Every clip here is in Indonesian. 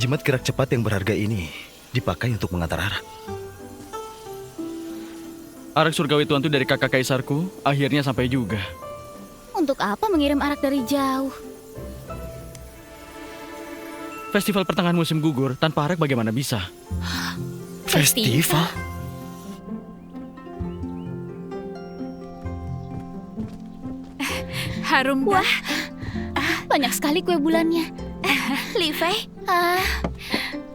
Jimat gerak cepat yang berharga ini dipakai untuk mengantar arak. Arak surgawi tuan dari kakak kaisarku akhirnya sampai juga. Untuk apa mengirim arak dari jauh? Festival pertengahan musim gugur tanpa arak bagaimana bisa? Festival? Harum Wah, banyak sekali kue bulannya. Li Fei,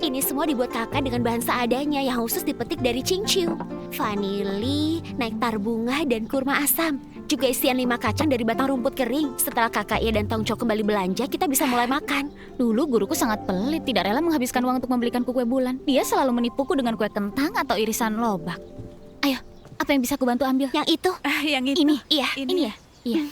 ini semua dibuat kakak dengan bahan seadanya yang khusus dipetik dari Qingqiu. Vanili, nektar bunga, dan kurma asam. Juga isian 5 kacang dari batang rumput kering. Setelah kakak Ia dan Tong Chou kembali belanja, kita bisa mulai makan. Dulu guruku sangat pelit, tidak rela menghabiskan uang untuk membelikanku kue bulan. Dia selalu menipuku dengan kue kentang atau irisan lobak. Ayo, apa yang bisa aku bantu ambil? Yang itu, yang itu. Ini, iya. ini ya? Iya.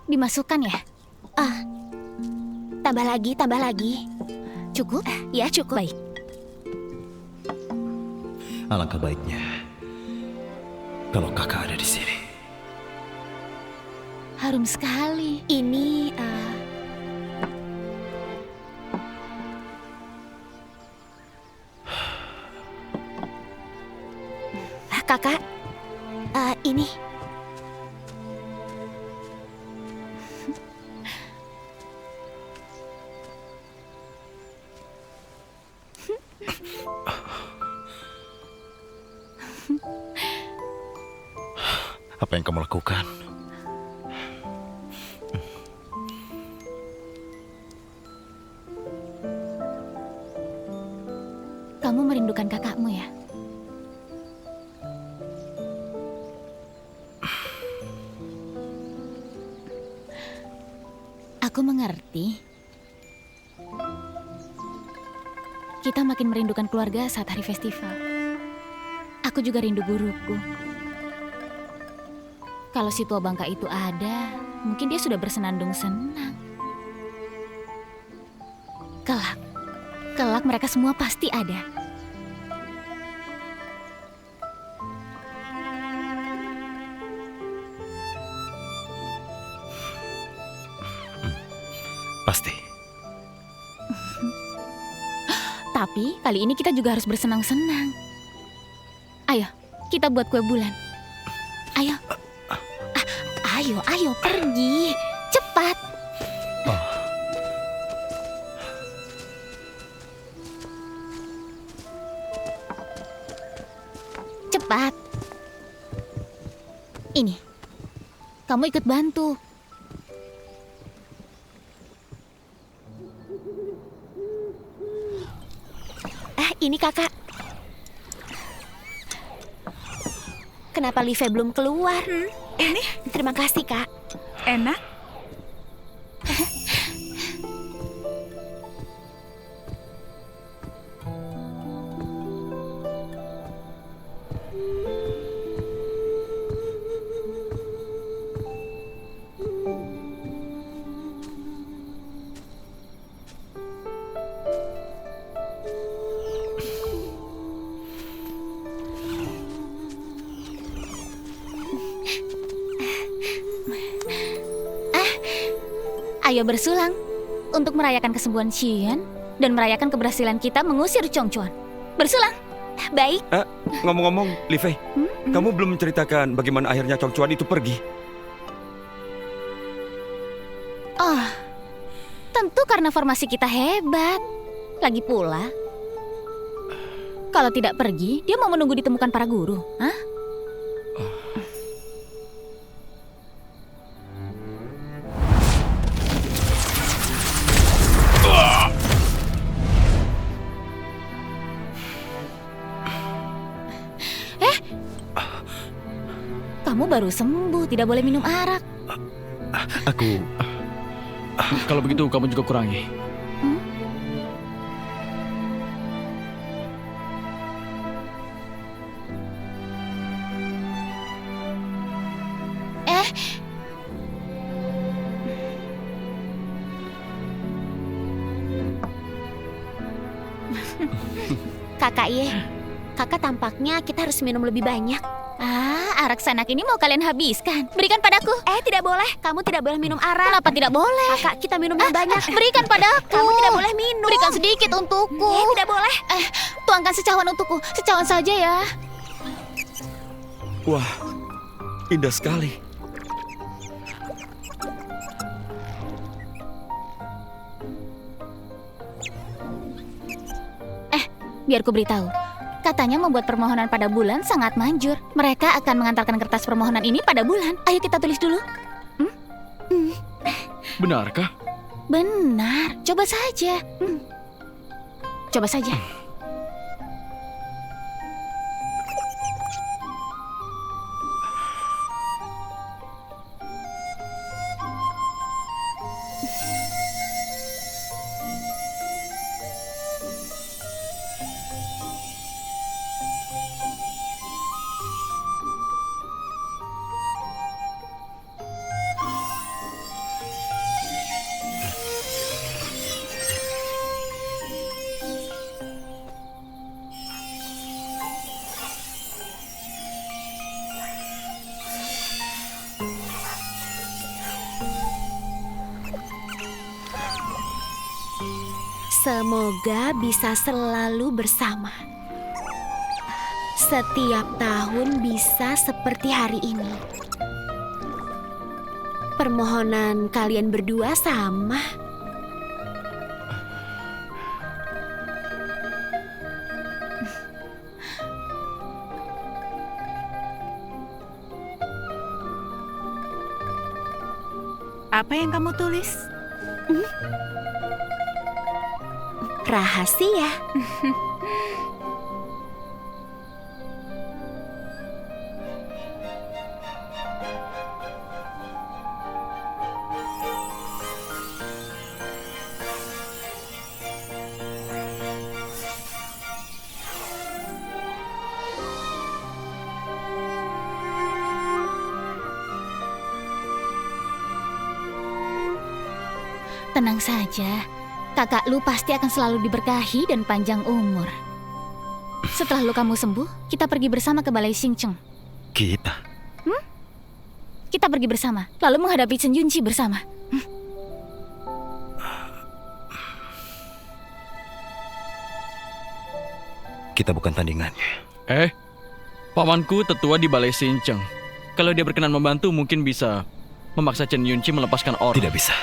Dimasukkan ya? Tambah lagi, tambah lagi. Cukup? Ya, cukup. Baik. Alangkah baiknya kalau kakak ada di sini. Harum sekali. Ini, kakak, ini. Apa yang kamu lakukan? Kamu merindukan kakakmu ya? Aku mengerti. Kita makin merindukan keluarga saat hari festival. Aku juga rindu guruku. Kalau si tua bangka itu ada, mungkin dia sudah bersenandung senang. Kelak mereka semua pasti ada. Pasti. Tapi kali ini kita juga harus bersenang-senang. Ayo, kita buat kue bulan. Ayo. Ayo, pergi. Cepat. Cepat. Ini. Kamu ikut bantu. Ini kakak. Kenapa Li Fei belum keluar? Ini Terima kasih, Kak. enak. Ayo bersulang untuk merayakan kesembuhan Xian dan merayakan keberhasilan kita mengusir Chongchuan. Bersulang. Baik. Ngomong-ngomong, Li Fei, kamu belum menceritakan bagaimana akhirnya Chongchuan itu pergi. Oh, tentu karena formasi kita hebat. Lagi pula, kalau tidak pergi, dia mau menunggu ditemukan para guru. Hah? Kamu baru sembuh, tidak boleh minum arak. Aku... Kalau begitu kamu juga kurangi. Kakak Ye, kakak tampaknya kita harus minum lebih banyak. Arak sanak ini mau kalian habiskan. Berikan padaku. Tidak boleh, kamu tidak boleh minum arak. Kenapa tidak boleh? Kakak, kita minum yang banyak. Berikan padaku. Kamu tidak boleh minum. Berikan sedikit untukku. Tidak boleh. Tuangkan secawan untukku. Secawan saja ya. Wah, indah sekali. Biar ku beritahu. Katanya membuat permohonan pada bulan sangat manjur. Mereka akan mengantarkan kertas permohonan ini pada bulan. Ayo kita tulis dulu. Benarkah? Benar. Coba saja. Coba saja. Semoga bisa selalu bersama. Setiap tahun bisa seperti hari ini. Permohonan kalian berdua sama. Apa yang kamu tulis? Rahasia. Tenang saja. Kakak Lu pasti akan selalu diberkahi dan panjang umur. Setelah Lu kamu sembuh, kita pergi bersama ke Balai Xingcheng. Kita? Kita pergi bersama, lalu menghadapi Chen Yunqi bersama. Kita bukan tandingannya. Pamanku tetua di Balai Xingcheng. Kalau dia berkenan membantu, mungkin bisa memaksa Chen Yunqi melepaskan orang. Tidak bisa.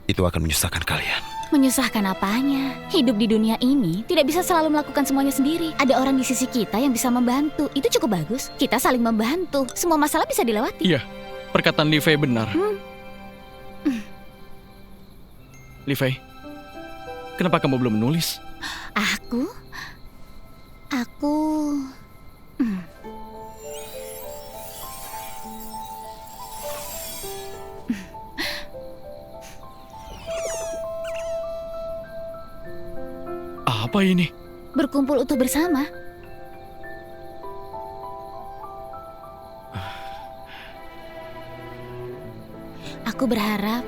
Itu akan menyusahkan kalian. Menyusahkan apanya? Hidup di dunia ini tidak bisa selalu melakukan semuanya sendiri. Ada orang di sisi kita yang bisa membantu. Itu cukup bagus. Kita saling membantu. Semua masalah bisa dilewati. Iya, perkataan Li Fei benar. Li Fei, kenapa kamu belum menulis? Aku... Apa ini? berkumpul utuh bersama. Aku berharap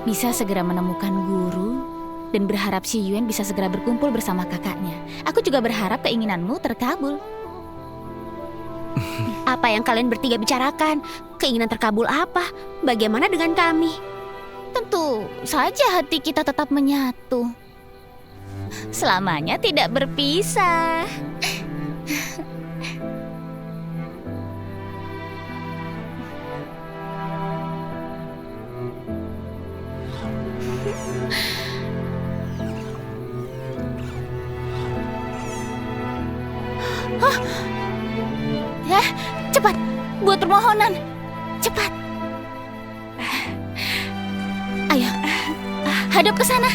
bisa segera menemukan guru dan berharap Xi Yuan bisa segera berkumpul bersama kakaknya. Aku juga berharap keinginanmu terkabul. Apa yang kalian bertiga bicarakan? Keinginan terkabul apa? Bagaimana dengan kami? Tentu saja hati kita tetap menyatu. Selamanya tidak berpisah. Cepat, buat permohonan. Cepat. Ayo, hadap ke sana.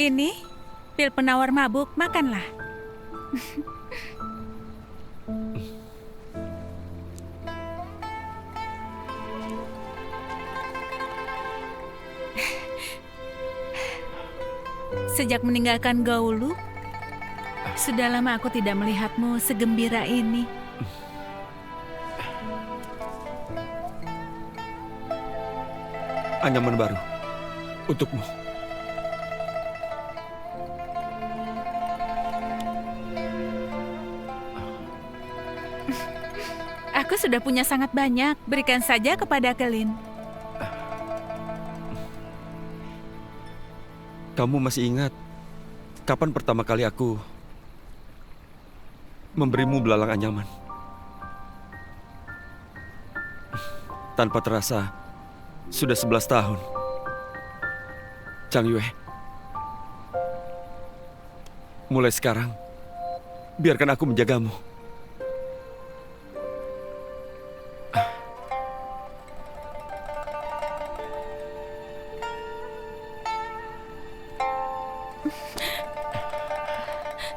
Ini pil penawar mabuk, makanlah. Sejak meninggalkan Gaulu, sudah lama aku tidak melihatmu segembira ini. Anyaman baru untukmu. Aku sudah punya sangat banyak. Berikan saja kepada Kelin. Kamu masih ingat kapan pertama kali aku memberimu belalang anyaman? Tanpa terasa, sudah 11 tahun. Chang Yue, mulai sekarang, biarkan aku menjagamu.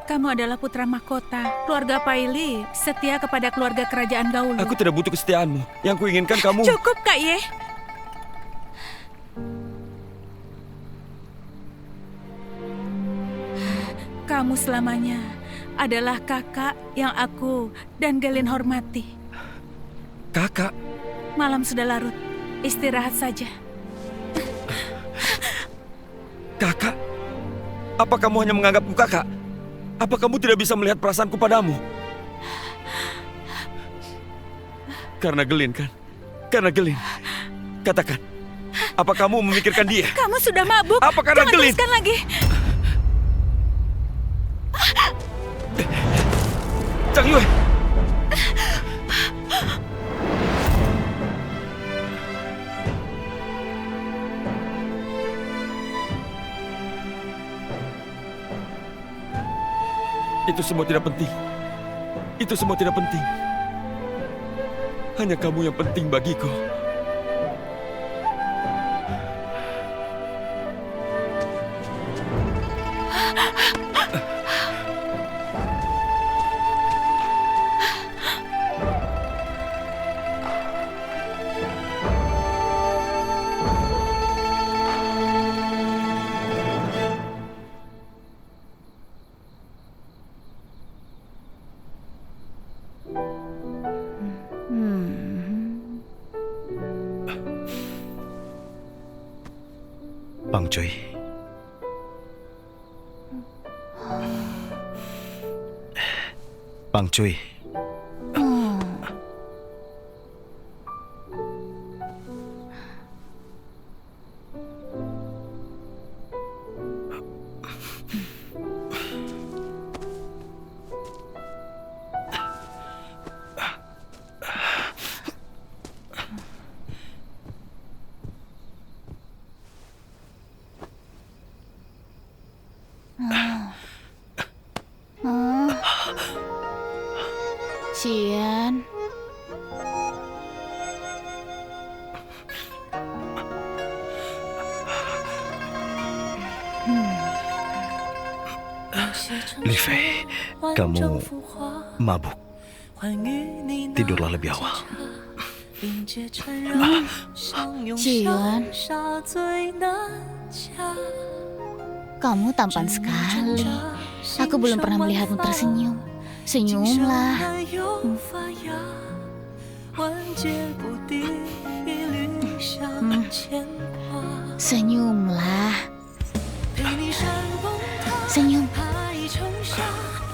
Kamu adalah putra mahkota. Keluarga Paili setia kepada keluarga kerajaan Gaulu. Aku tidak butuh kesetiaanmu. Yang kuinginkan kamu... Cukup, Kak Ye. Kamu selamanya adalah kakak yang aku dan Gelin hormati. Kakak? Malam sudah larut. Istirahat saja. Kakak? Apa kamu hanya menganggapku kakak? Apa kamu tidak bisa melihat perasaanku padamu? Karena Gelin kan? Karena Gelin. Katakan, apa kamu memikirkan dia? Kamu sudah mabuk. Apa karena Jangan Gelin? tuliskan lagi. Chang Yue! Itu semua tidak penting. Itu semua tidak penting. Hanya kamu yang penting bagiku. Bang Cuy. Bang Cuy. Cian. Li Fei, kamu mabuk. Tidurlah lebih awal. Cian, kamu tampan sekali. Aku belum pernah melihatmu tersenyum. Senyumlah. Senyumlah. Senyum.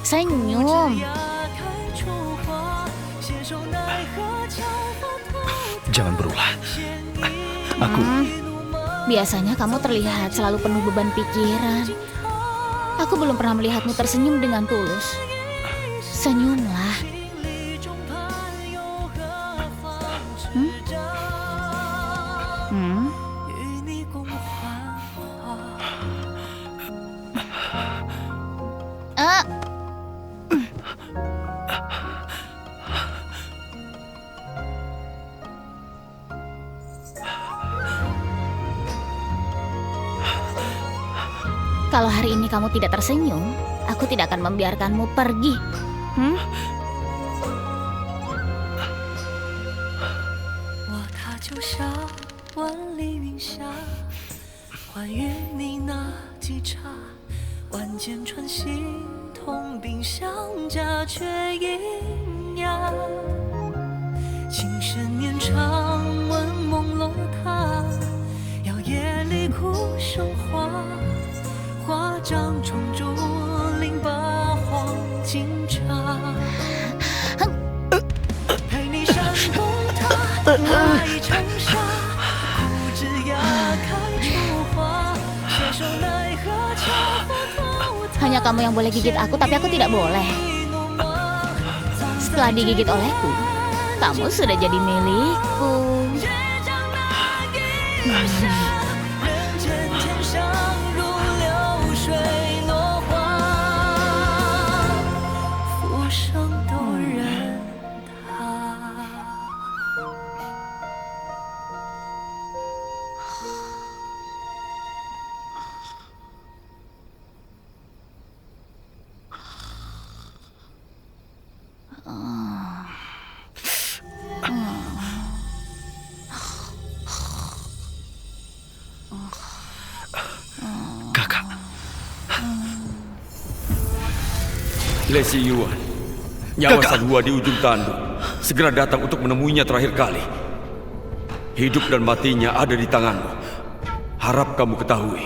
Senyum. Jangan berulah. Aku... Biasanya kamu terlihat selalu penuh beban pikiran. Aku belum pernah melihatmu tersenyum dengan tulus. Senyumlah. Kalau hari ini kamu tidak tersenyum, aku tidak akan membiarkanmu pergi. Hmm? 我他就像万里云霞，欢愉你那几刹，万箭穿心，同病相加，却阴阳。情深年长，温梦落塔，摇曳里哭生花，花掌中竹林八荒金叉。陪你山崩塌，爱成沙，枯枝桠开出花，携手奈何桥头头。 Hanya kamu yang boleh gigit aku, tapi aku tidak boleh. Setelah digigit olehku, kamu sudah jadi milikku. 人间天上如流水落花，浮生都任他。 Kakak, Lesi Yuan, nyawa Kakak. San Hua di ujung tanduk. Segera datang untuk menemuinya terakhir kali. Hidup dan matinya ada di tanganmu. Harap kamu ketahui.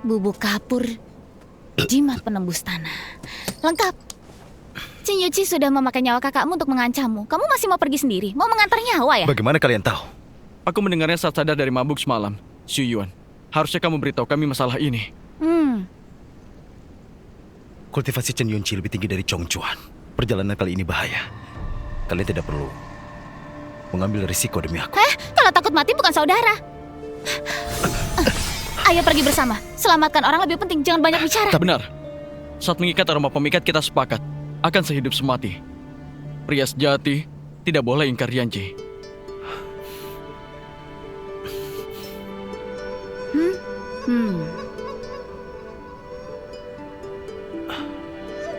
Bubuk kapur, jimat penembus tanah. Lengkap. Chin Yuchi sudah memakai nyawa kakakmu untuk mengancammu. Kamu masih mau pergi sendiri? Mau mengantar nyawa ya? bagaimana kalian tahu? Aku mendengarnya saat sadar dari mabuk semalam. Xu Yuan, harusnya kamu beritahu kami masalah ini. Kultivasi Chen Yunqi lebih tinggi dari Chongchuan. Perjalanan kali ini bahaya. Kalian tidak perlu mengambil risiko demi aku. Kalau takut mati bukan saudara. Ayo pergi bersama. Selamatkan orang lebih penting. Jangan banyak bicara. Tak benar. Saat mengikat aroma pemikat kita sepakat akan sehidup semati. Pria sejati tidak boleh ingkar janji.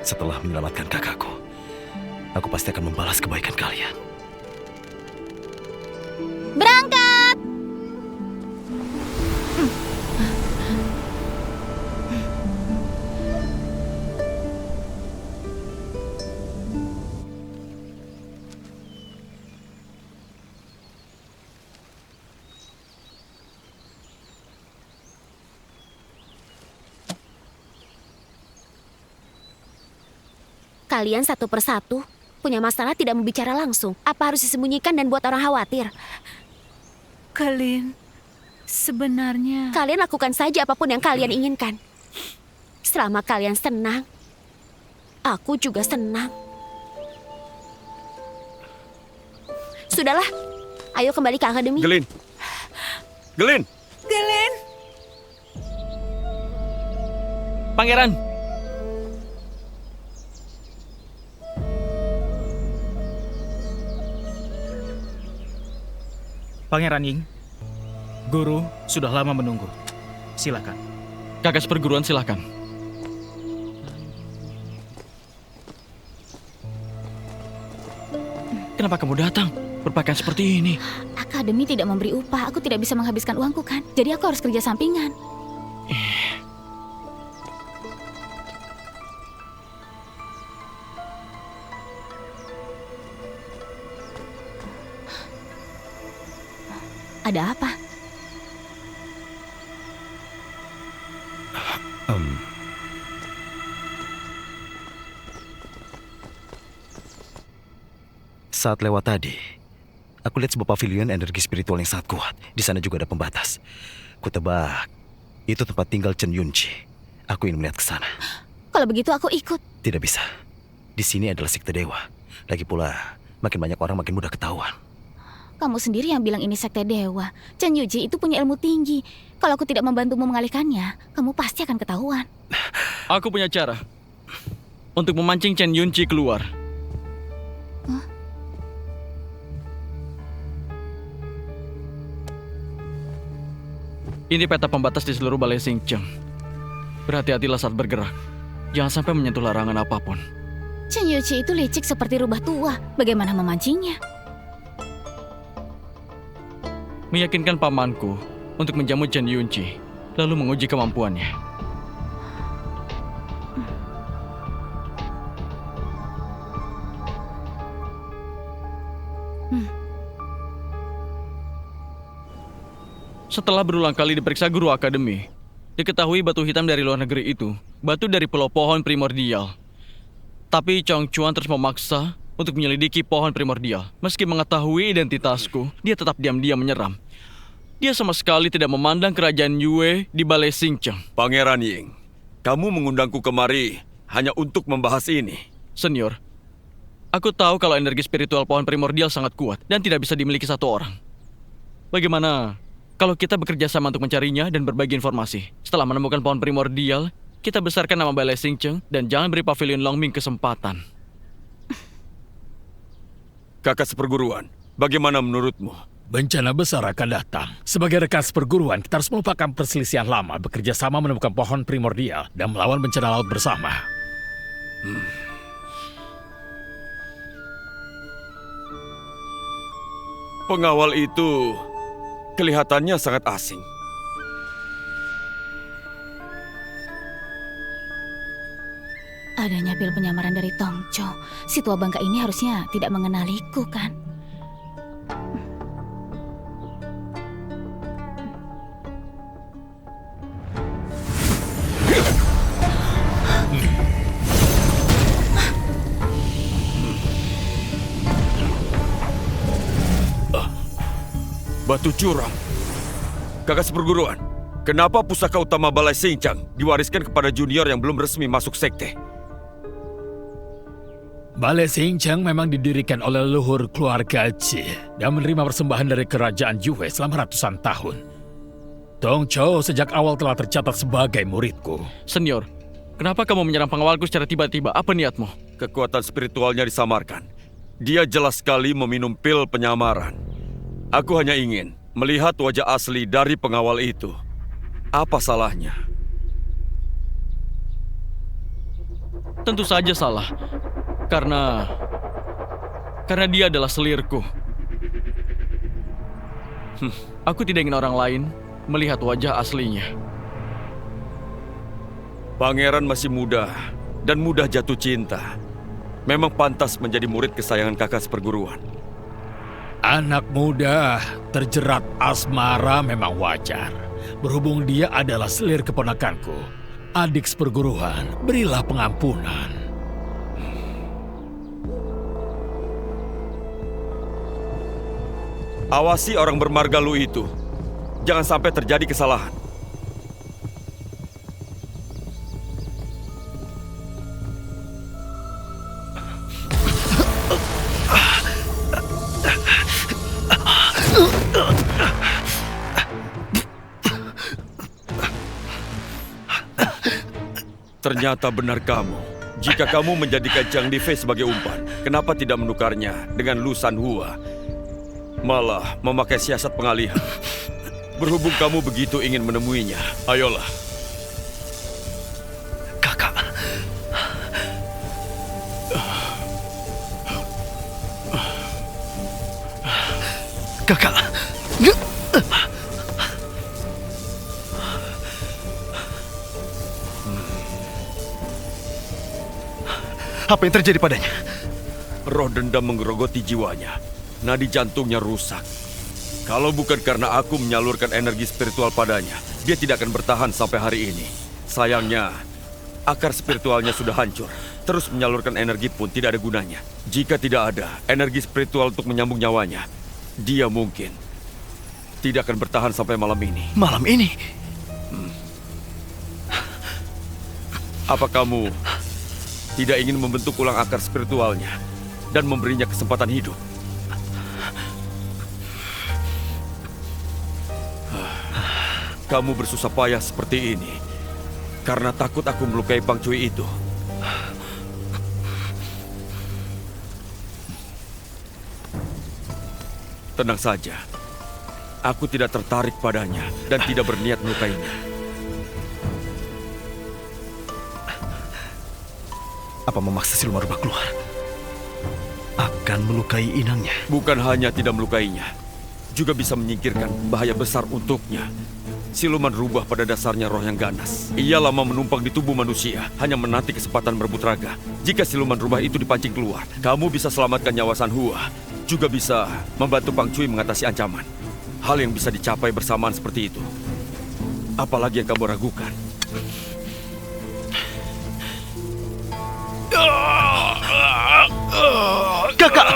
Setelah menyelamatkan kakakku, aku pasti akan membalas kebaikan kalian. Berangkat. Kalian satu persatu punya masalah tidak membicara langsung. Apa harus disembunyikan dan buat orang khawatir? Kelin, sebenarnya... Kalian lakukan saja apapun yang kalian inginkan. Selama kalian senang, aku juga senang. Sudahlah, ayo kembali ke akademi. Gelin! Gelin! Kelin, Pangeran! Pangeran Ying, Guru sudah lama menunggu. Silakan. Kakak seperguruan silakan. Kenapa kamu datang? Berpakaian seperti ini. Akademi tidak memberi upah. Aku tidak bisa menghabiskan uangku kan. Jadi aku harus kerja sampingan. Ada apa? Saat lewat tadi, aku lihat sebuah pavilion energi spiritual yang sangat kuat. Di sana juga ada pembatas. Kutebak, itu tempat tinggal Chen Yunqi. Aku ingin melihat ke sana. Kalau begitu aku ikut. Tidak bisa. Di sini adalah sekte dewa. Lagi pula, makin banyak orang makin mudah ketahuan. Kamu sendiri yang bilang ini sekte dewa. Chen Yunqi itu punya ilmu tinggi. Kalau aku tidak membantumu mengalihkannya, kamu pasti akan ketahuan. Aku punya cara untuk memancing Chen Yunqi keluar. Ini peta pembatas di seluruh Balai Xingcheng. Berhati-hatilah saat bergerak. Jangan sampai menyentuh larangan apapun. Chen Yunqi itu licik seperti rubah tua. Bagaimana memancingnya? Meyakinkan pamanku untuk menjamu Chen Yunqi, lalu menguji kemampuannya. Setelah berulang kali diperiksa guru akademi, diketahui batu hitam dari luar negeri itu batu dari pulau pohon primordial. Tapi Chong Chuan terus memaksa untuk menyelidiki pohon primordial. Meski mengetahui identitasku, dia tetap diam-diam menyeram. Dia sama sekali tidak memandang kerajaan Yue di Balai Xingcheng. Pangeran Ying, kamu mengundangku kemari hanya untuk membahas ini. Senior, aku tahu kalau energi spiritual pohon primordial sangat kuat dan tidak bisa dimiliki satu orang. Bagaimana kalau kita bekerja sama untuk mencarinya dan berbagi informasi? Setelah menemukan pohon primordial, kita besarkan nama Balai Xingcheng dan jangan beri Pavilion Longming kesempatan. Kakak seperguruan, bagaimana menurutmu? Bencana besar akan datang. Sebagai rekan seperguruan, kita harus melupakan perselisihan lama, bekerja sama menemukan pohon primordial, dan melawan bencana laut bersama. Pengawal itu kelihatannya sangat asing. Adanya pil penyamaran dari Tongco. Si tua bangka ini harusnya tidak mengenaliku, kan? Batu curang. Kakak seperguruan, kenapa pusaka utama Balai Xingcheng diwariskan kepada junior yang belum resmi masuk sekte? Balai Xingcheng memang didirikan oleh leluhur keluarga Qi dan menerima persembahan dari kerajaan Yue selama ratusan tahun. Tongco sejak awal telah tercatat sebagai muridku. Senior, kenapa kamu menyerang pengawalku secara tiba-tiba? Apa niatmu? Kekuatan spiritualnya disamarkan. Dia jelas sekali meminum pil penyamaran. Aku hanya ingin melihat wajah asli dari pengawal itu. Apa salahnya? Tentu saja salah. Karena dia adalah selirku. Aku tidak ingin orang lain melihat wajah aslinya. Pangeran masih muda dan mudah jatuh cinta. Memang pantas menjadi murid kesayangan kakak seperguruan. Anak muda terjerat asmara memang wajar. Berhubung dia adalah selir keponakanku, adik seperguruan, berilah pengampunan. Awasi orang bermarga lu itu. Jangan sampai terjadi kesalahan. Ternyata benar kamu. Jika kamu menjadikan Zhang Difei sebagai umpan, kenapa tidak menukarnya dengan Lu Sanhua? Malah memakai siasat pengalihan. Berhubung kamu begitu ingin menemuinya, ayolah. Kakak. Kakak. Apa yang terjadi padanya? Roh dendam menggerogoti jiwanya. Nadi jantungnya rusak. Kalau bukan karena aku menyalurkan energi spiritual padanya, dia tidak akan bertahan sampai hari ini. Sayangnya, akar spiritualnya sudah hancur. Terus menyalurkan energi pun tidak ada gunanya. Jika tidak ada energi spiritual untuk menyambung nyawanya, dia mungkin tidak akan bertahan sampai malam ini. Malam ini? Apa kamu tidak ingin membentuk ulang akar spiritualnya dan memberinya kesempatan hidup? Kamu bersusah payah seperti ini karena takut aku melukai Pang Cui itu. Tenang saja, aku tidak tertarik padanya dan tidak berniat melukainya. Apa memaksa siluman rubah keluar akan melukai inangnya? Bukan hanya tidak melukainya, juga bisa menyingkirkan bahaya besar untuknya. Siluman rubah pada dasarnya roh yang ganas. Ia lama menumpang di tubuh manusia, hanya menanti kesempatan berebut raga. Jika siluman rubah itu dipancing keluar, kamu bisa selamatkan nyawa San Hua. Juga bisa membantu Pang Cui mengatasi ancaman. Hal yang bisa dicapai bersamaan seperti itu. Apalagi yang kamu ragukan? Kakak!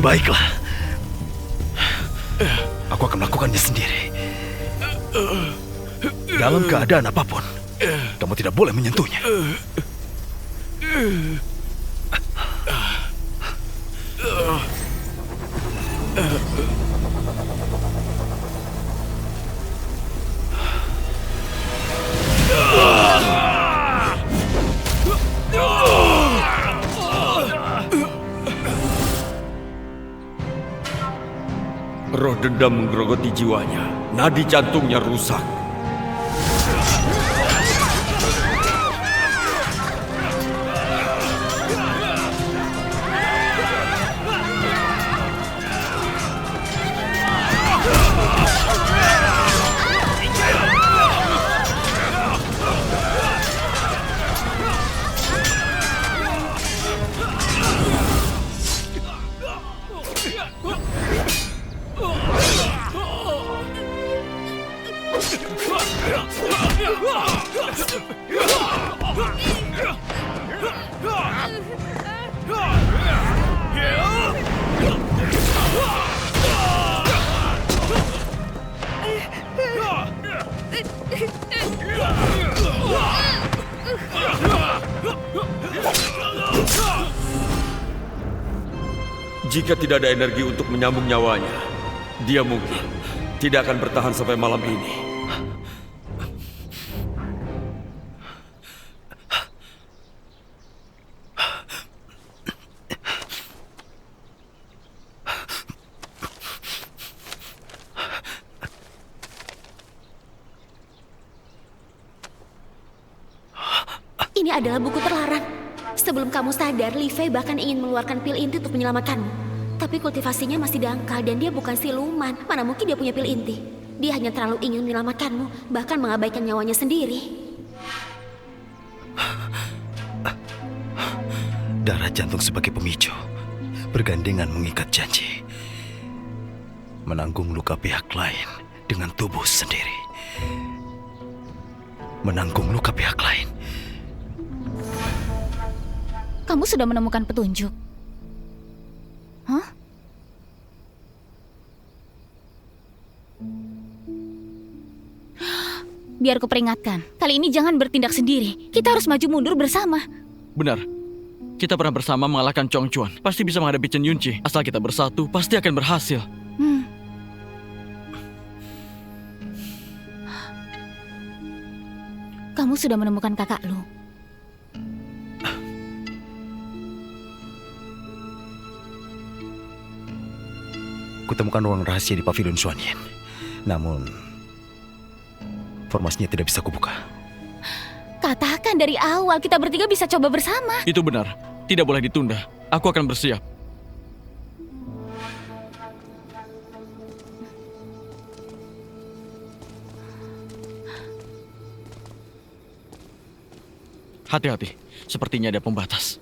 Baiklah. Aku akan melakukannya sendiri. Dalam keadaan apapun, kamu tidak boleh menyentuhnya. Roh dendam menggerogoti jiwanya. Nadi jantungnya rusak. Jika tidak ada energi untuk menyambung nyawanya, dia mungkin tidak akan bertahan sampai malam ini. Ini adalah buku terlarang. Sebelum kamu sadar, Li Fei bahkan ingin mengeluarkan pil inti untuk menyelamatkanmu. Tapi kultivasinya masih dangkal dan dia bukan siluman. Mana mungkin dia punya pil inti. Dia hanya terlalu ingin menyelamatkanmu, bahkan mengabaikan nyawanya sendiri. Darah jantung sebagai pemicu, bergandengan mengikat janji. Menanggung luka pihak lain dengan tubuh sendiri. Menanggung luka pihak lain. Kamu sudah menemukan petunjuk? Hah? Biar ku peringatkan, kali ini jangan bertindak sendiri. Kita harus maju mundur bersama. Benar. Kita pernah bersama mengalahkan Chong Chuan. Pasti bisa menghadapi Chen Yunqi. Asal kita bersatu, pasti akan berhasil. Kamu sudah menemukan kakak Lu. Kutemukan ruang rahasia di pavilion Xuanyan. Namun, formasinya tidak bisa kubuka. Katakan dari awal kita bertiga bisa coba bersama. Itu benar. Tidak boleh ditunda. Aku akan bersiap. Hati-hati, sepertinya ada pembatas.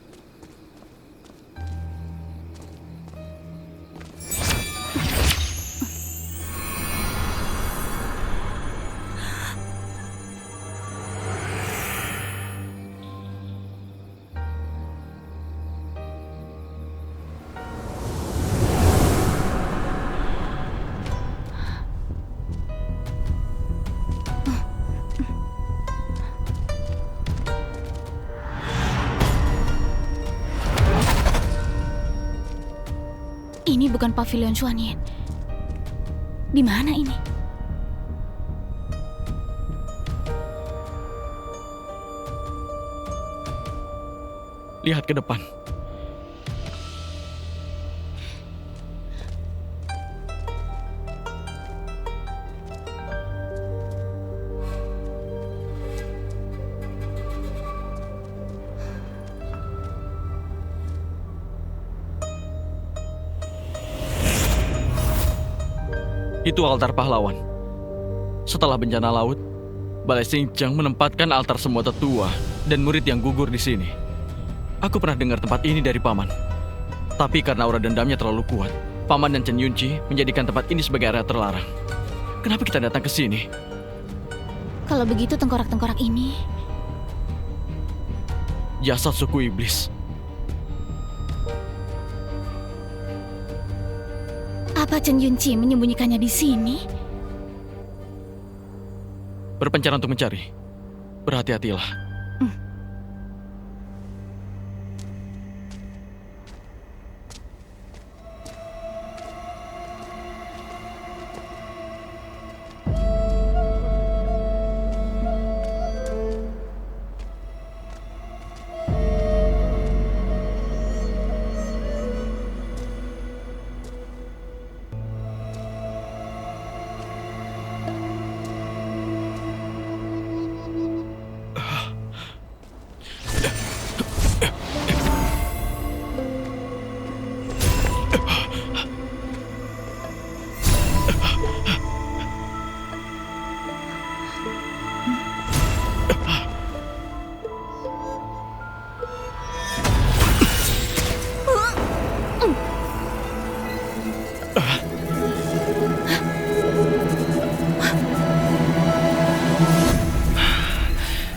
Ini bukan pavilion Xuanyan. Di mana ini? Lihat ke depan. Itu altar pahlawan. Setelah bencana laut, Balai Xinjiang menempatkan altar semua tetua dan murid yang gugur di sini. Aku pernah dengar tempat ini dari Paman. Tapi karena aura dendamnya terlalu kuat, Paman dan Chen Yunqi menjadikan tempat ini sebagai area terlarang. Kenapa kita datang ke sini? Kalau begitu tengkorak-tengkorak ini... Jasad suku iblis. Apa Chen Yunqi menyembunyikannya di sini? Berpencar untuk mencari. Berhati-hatilah.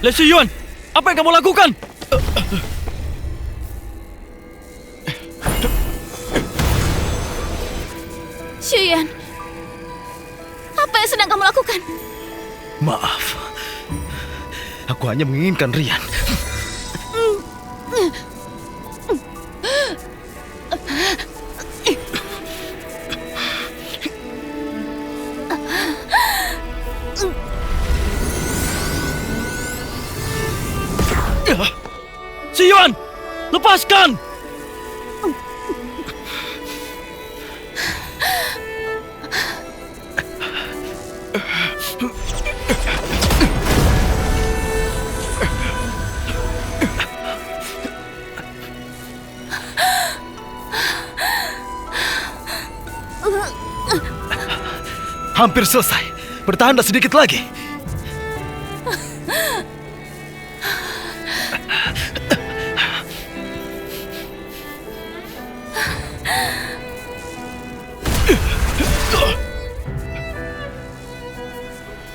Le Xiyuan, apa yang kamu lakukan? Xiyuan, apa yang sedang kamu lakukan? Maaf. Aku hanya menginginkan Rian. Xiyuan, lepaskan! Hampir selesai. Bertahanlah sedikit lagi.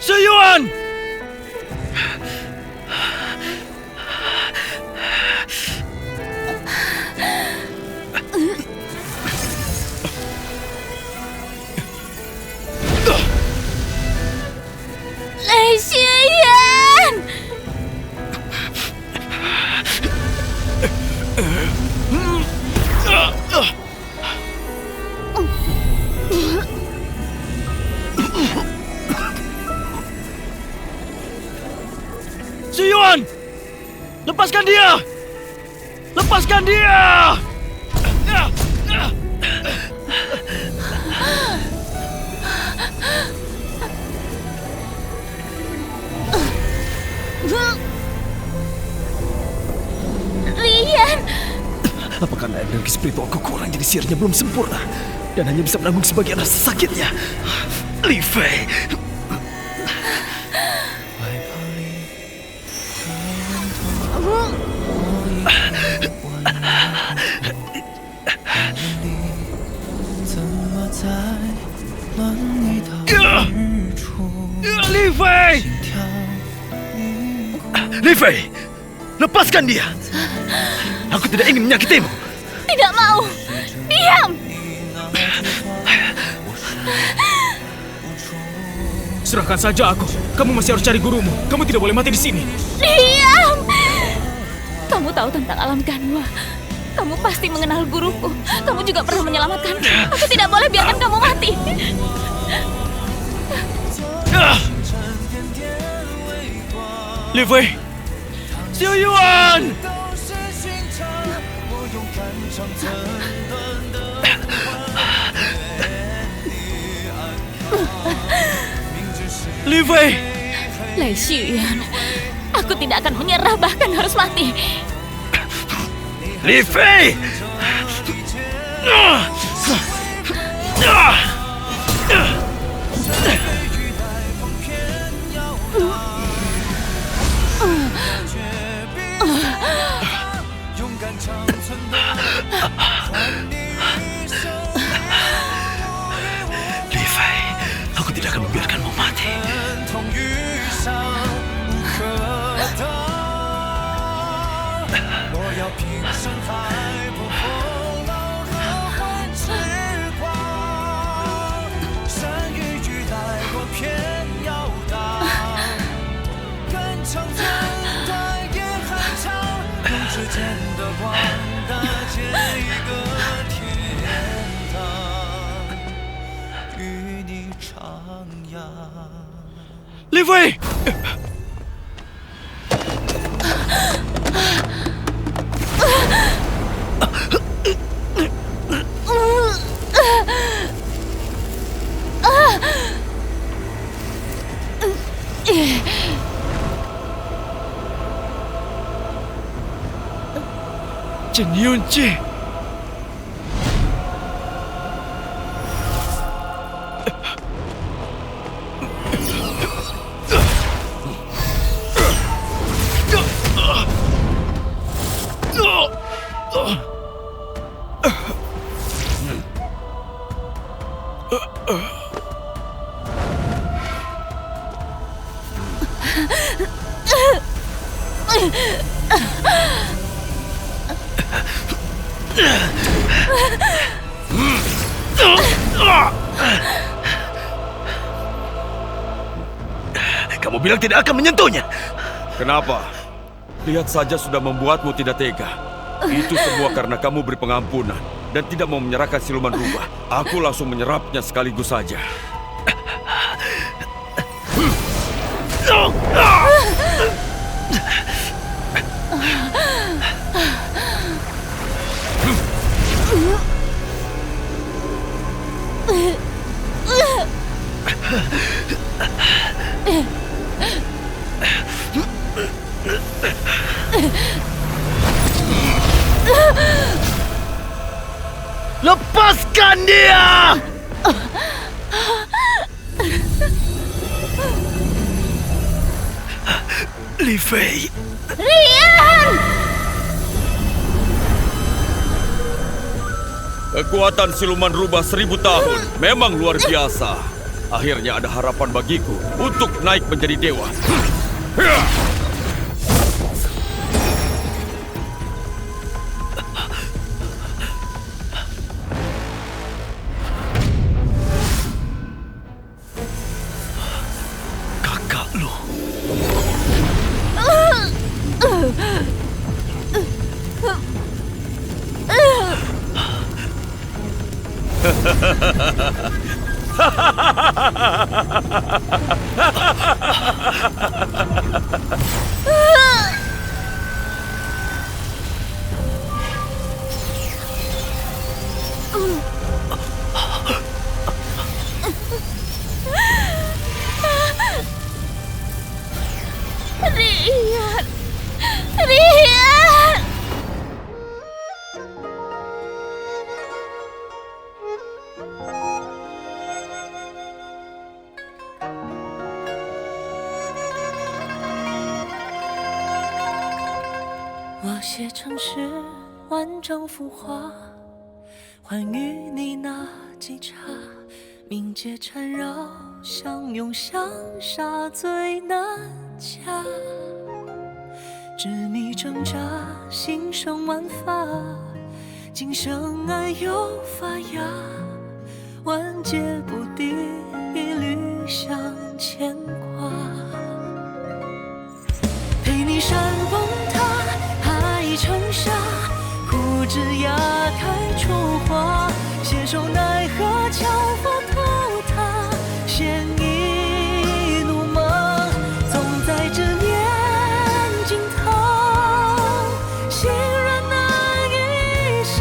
Xiyuan! Le Xiyuan! Xiyuan! Lepaskan dia! Lepaskan dia! Rian! Apa karena energi spiritualku kurang jadi sihirnya belum sempurna dan hanya bisa menanggung sebagian rasa sakitnya? Li Fei. 在暖意的日出，丽菲，丽菲，lepaskan dia. Aku tidak ingin menyakitimu. Tidak mau. Diam. Serahkan saja aku. Kamu masih harus cari gurumu. Kamu tidak boleh mati di sini. Diam. Kamu tahu tentang alam Ganwa. Kamu pasti mengenal guruku. Kamu juga pernah menyelamatkan. Aku tidak boleh biarkan kamu mati. Li Fei, Xiu Yuan. Li Fei, Lei Xuyuan, aku tidak akan menyerah bahkan harus mati. Li Fei. Li Fei, aku tidak akan membiarkanmu mati. Li Fei. Chen Yunqi. Kamu bilang tidak akan menyentuhnya. Kenapa? Lihat saja sudah membuatmu tidak tega. Itu semua karena kamu beri pengampunan dan tidak mau menyerahkan siluman rubah. Aku langsung menyerapnya sekaligus saja. Lepaskan dia! Li Fei. Rian! Kekuatan siluman rubah 1000 tahun memang luar biasa. Akhirnya ada harapan bagiku untuk naik menjadi dewa. Kakak lu. Rian! Rian!我写成诗，完整浮华，还与你那几刹。冥界缠绕，相拥相杀最难嫁。执迷挣扎，心生万法，今生爱又发芽，万劫不敌，一缕相牵挂。陪你山崩塌，海成沙，枯枝桠开出花，携手奈何桥佛偷塔，献一怒梦，总在这念惊涛，心软难以下，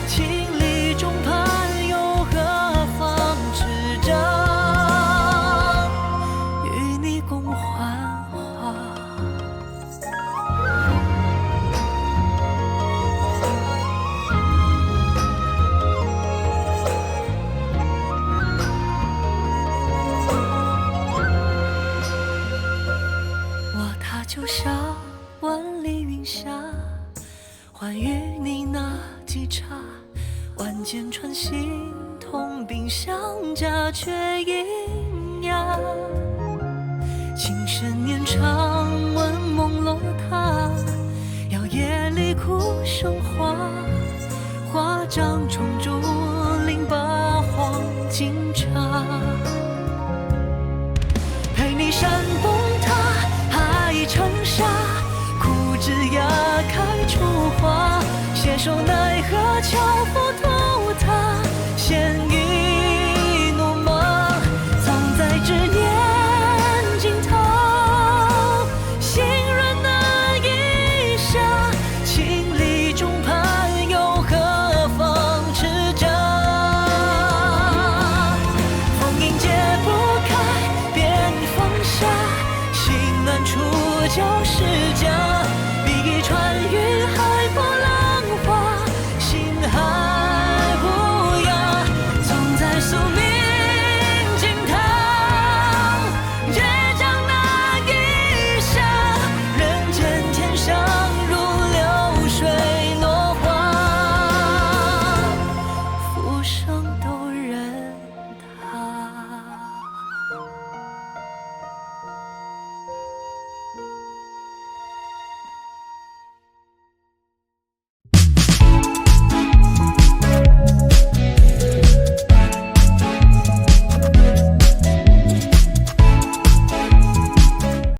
情理中盼又何妨执掌，与你共幻化。就像万里云霞，欢与你那几刹，万箭穿心，痛并相加，却阴哑。情深念长，闻梦落塔，摇曳离哭生花，花掌重铸